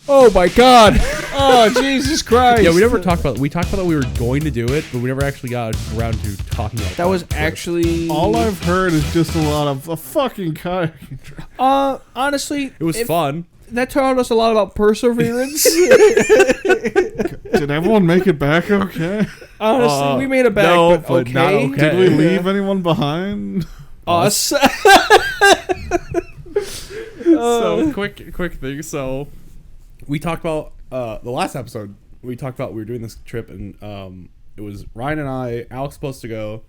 Oh my God! Oh Jesus Christ! Yeah, we never talked about. We talked about that we were going to do it, but we never actually got around to talking about. That was actually All I've heard is just a lot of a fucking kayaking trip. honestly, It was fun. That taught us a lot about perseverance. Did everyone make it back okay? Honestly, we made it back, no, but but okay. not okay. Did we leave anyone behind? Us. So quick thing. So we talked about the last episode. We talked about we were doing this trip, and it was Ryan and I. Alex was supposed to go.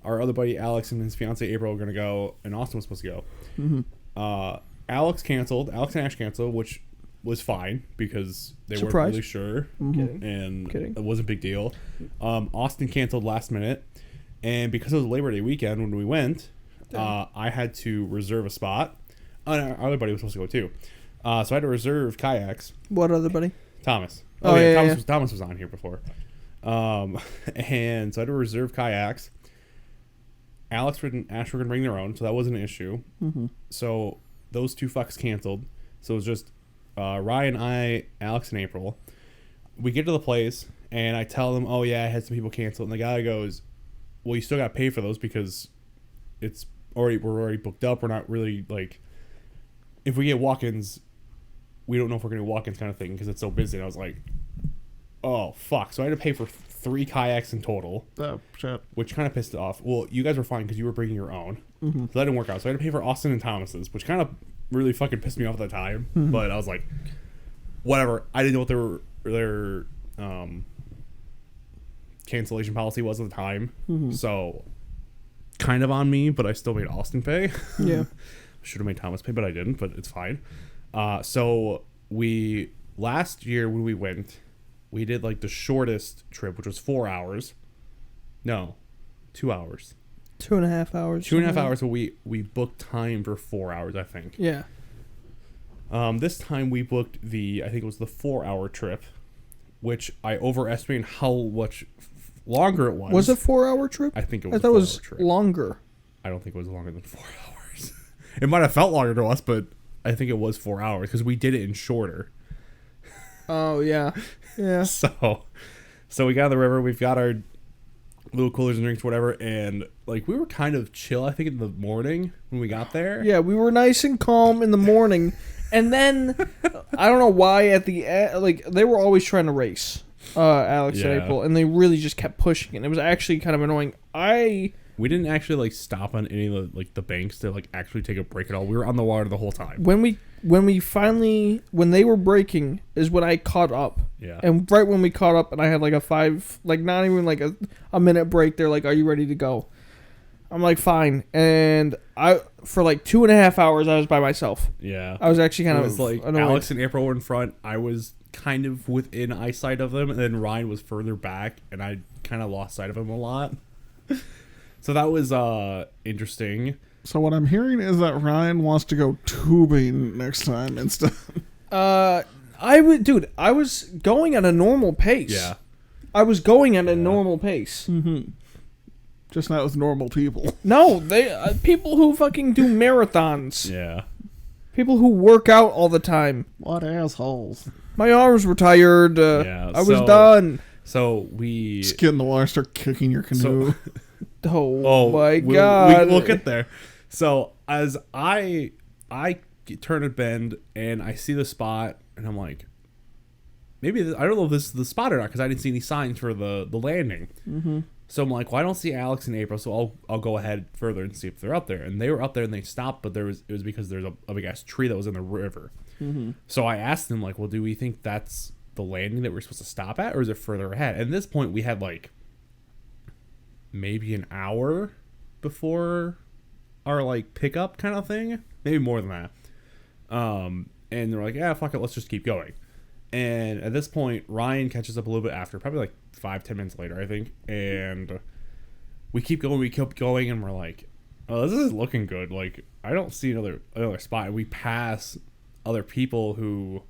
Our other buddy Alex and his fiance April were gonna go, and Austin was supposed to go. Mm-hmm. Alex canceled. Alex and Ash canceled, which was fine because they weren't really sure, and it wasn't a big deal. Austin canceled last minute, and because it was Labor Day weekend when we went, I had to reserve a spot. Our other buddy was supposed to go too, so I had to reserve kayaks. What other buddy? Thomas. Yeah, Thomas was on here before, and so I had to reserve kayaks. Alex and Ash were gonna bring their own, so that wasn't an issue. So those two fucks canceled. So it was just Ryan, I, Alex, and April. We get to the place, and I tell them, "Oh yeah, I had some people cancel." And the guy goes, "Well, you still got to pay for those because we're already booked up. We're not really like, if we get walk-ins, we don't know if we're gonna get walk-ins kind of thing because it's so busy." And I was like, "Oh fuck!" So I had to pay for 3 kayaks in total. Oh shit! Which kind of pissed it off. Well, you guys were fine because you were bringing your own. So that didn't work out. So I had to pay for Austin and Thomas's, which kind of really fucking pissed me off at the time. But I was like, whatever. I didn't know what their cancellation policy was at the time. So kind of on me, but I still made Austin pay. Yeah. Should have made Thomas pay, but I didn't, but it's fine. So last year when we went, we did like the shortest trip, which was 4 hours. No, 2 hours. 2.5 hours. 2.5 hours, but we booked time for 4 hours, I think. Yeah. This time we booked I think it was the 4-hour trip, which I overestimated how much longer it was. Was it a 4-hour trip? I think it was. I thought it was longer. I don't think it was longer than 4 hours. It might have felt longer to us, but I think it was 4 hours because we did it in shorter. Oh yeah, yeah. So we got on the river. We've got our little coolers and drinks, whatever, and like we were kind of chill. I think in the morning when we got there. Yeah, we were nice and calm in the morning, and then I don't know why at the end, like they were always trying to race, Alex and April, and they really just kept pushing it. It was actually kind of annoying. We didn't actually like stop on any of the banks to like actually take a break at all. We were on the water the whole time. When they were braking is when I caught up. Yeah. And right when we caught up and I had like not even like a minute break, they're like, "Are you ready to go?" I'm like, "Fine." And for like 2.5 hours I was by myself. Yeah. I was actually kind it of was like annoyed. Alex and April were in front. I was kind of within eyesight of them, and then Ryan was further back, and I kind of lost sight of him a lot. So that was interesting. So what I'm hearing is that Ryan wants to go tubing next time instead. I was going at a normal pace. Yeah. I was going at a normal pace. Just not with normal people. No, they people who fucking do marathons. Yeah. People who work out all the time. What assholes. My arms were tired. Yeah, I was done. So we Just get in the water, start kicking your canoe. Oh my God. We'll get there. So as I turn a bend and I see the spot and I'm like, maybe I don't know if this is the spot or not because I didn't see any signs for the landing. So I'm like, well, I don't see Alex and April, so I'll go ahead further and see if they're up there. And they were up there and they stopped, but it was because there's a big ass tree that was in the river. So I asked them like, well, do we think that's the landing that we're supposed to stop at, or is it further ahead? And at this point, we had like maybe an hour before our like pickup kind of thing, maybe more than that. And they're like, yeah, fuck it, let's just keep going. And at this point, Ryan catches up a little bit after, probably like 5-10 minutes later, I think. And we keep going, and we're like, oh, this is looking good. Like, I don't see another spot. And we pass other people who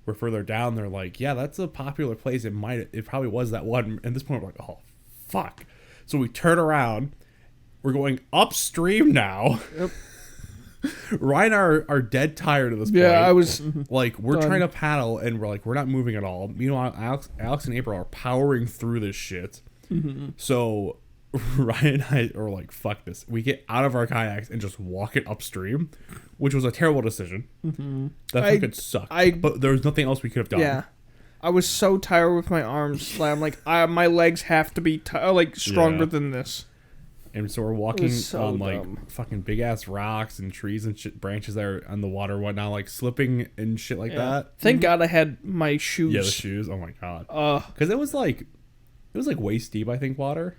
were further down. They're like, yeah, that's a popular place. It probably was that one. And at this point, we're like, oh, fuck. So we turn around. We're going upstream now. Yep. Ryan are dead tired of this point. Yeah, I was. Like, we're Done. trying to paddle, and we're not moving at all. Meanwhile, Alex and April are powering through this shit. So Ryan and I are like, fuck this. We get out of our kayaks and just walk it upstream, which was a terrible decision. That fucking sucked. But there was nothing else we could have done. Yeah. I was so tired with my arms. Like, I'm like, my legs have to be stronger than this. And so we're walking so on like dumb. fucking big ass rocks and trees and shit, branches that are on the water and whatnot, like slipping and shit like that. Thank God I had my shoes. Yeah, the shoes. Oh my god. Because it was like waist deep, I think, water.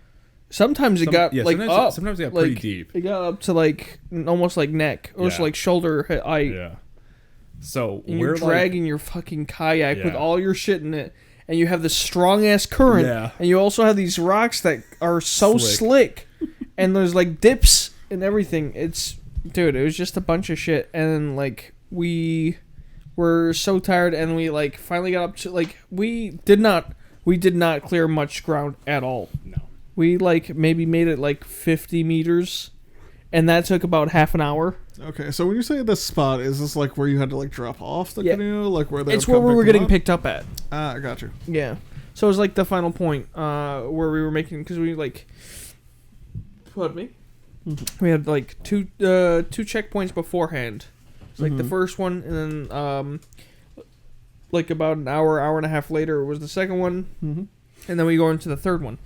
Sometimes it got like up. Sometimes it got like, pretty deep. It got up to like almost like neck or Yeah. like shoulder height. Yeah. So And we're you're dragging your fucking kayak with Yeah. all your shit in it, and you have this strong ass current, Yeah. and you also have these rocks that are so slick, and there's like dips and everything. Dude, it was just a bunch of shit, and then like we were so tired, and we like finally got up to like we did not clear much ground at all. No. We like maybe made it like 50 meters, and that took about half an hour. Okay, so when you say this spot, is this like where you had to like drop off the canoe, like where they? It's where we were getting picked up at. Ah, I got you. Yeah, so it was like the final point where we were making because we like. Pardon me. We had like two checkpoints beforehand. It's like the first one, and then like about an hour and a half later was the second one, and then we go into the third one.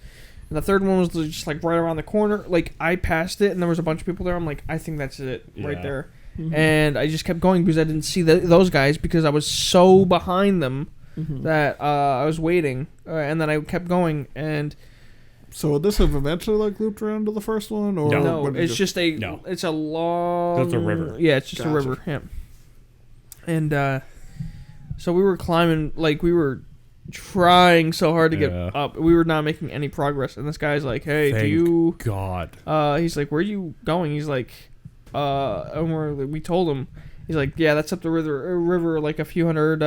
And the third one was just like right around the corner. Like I passed it, and there was a bunch of people there. I'm like, I think that's it right there. And I just kept going because I didn't see those guys because I was so behind them that I was waiting, and then I kept going. And so would this have eventually like looped around to the first one, or no, would it it's just a No. it's a long. It's a river. Yeah, it's just a Gotcha. river. Yeah. And so we were climbing, like we were trying so hard to get Yeah. up. We were not making any progress. And this guy's like, "Hey, Thank do you?" God. He's like, "Where are you going?" He's like, and we told him. He's like, "Yeah, that's up the river like a few hundred."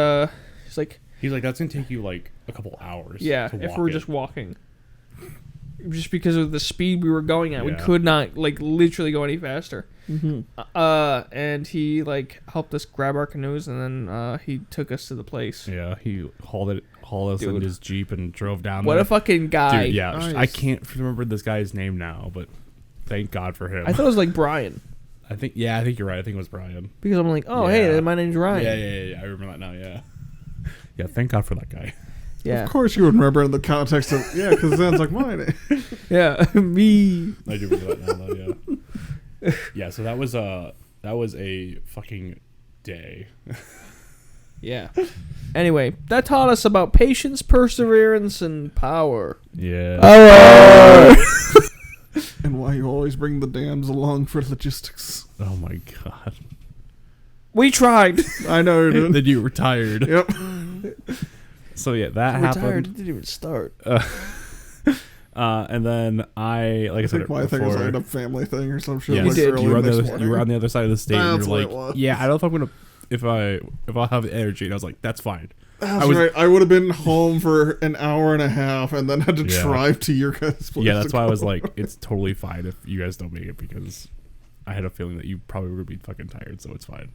He's like, That's gonna take you like a couple hours. "Yeah, to if walk we're it. just walking." Just because of the speed we were going at, we Yeah. could not like literally go any faster. And he like helped us grab our canoes, and then he took us to the place. Yeah, he hauled us in Dude. his Jeep and drove down What there. a fucking guy! Dude, yeah, Nice. I can't remember this guy's name now, but thank God for him. I thought it was like Brian I think you're right. I think it was Brian. because I'm like, oh Yeah. hey, my name's Ryan. Yeah. I remember that now. Yeah. Yeah. Thank God for that guy. Yeah, Of course, you would remember in the context of because it sounds like mine. yeah, me. I do remember that now. Though, yeah. Yeah. So that was a fucking day. Yeah. Anyway, that taught us about patience, perseverance, and power. Yeah. And why you always bring the dams along for logistics. Oh my God. We tried. I know you did. Then you retired. Yep. So yeah, that Retired. It happened. didn't even start. And then like I I said think my thing was before, I had a family thing or some shit. yeah, You like did. early you were on next the morning. you were on the other side of the state. And That's you what were it like, was. yeah, I don't know if I'm gonna if I'll have the energy. And I was like, that's fine. That's I was- right. I would have been home for an hour and a half and then had to Yeah. drive to your guys' place. Yeah, that's to why I go. was like, it's totally fine if you guys don't make it because I had a feeling that you probably would be fucking tired, so it's fine.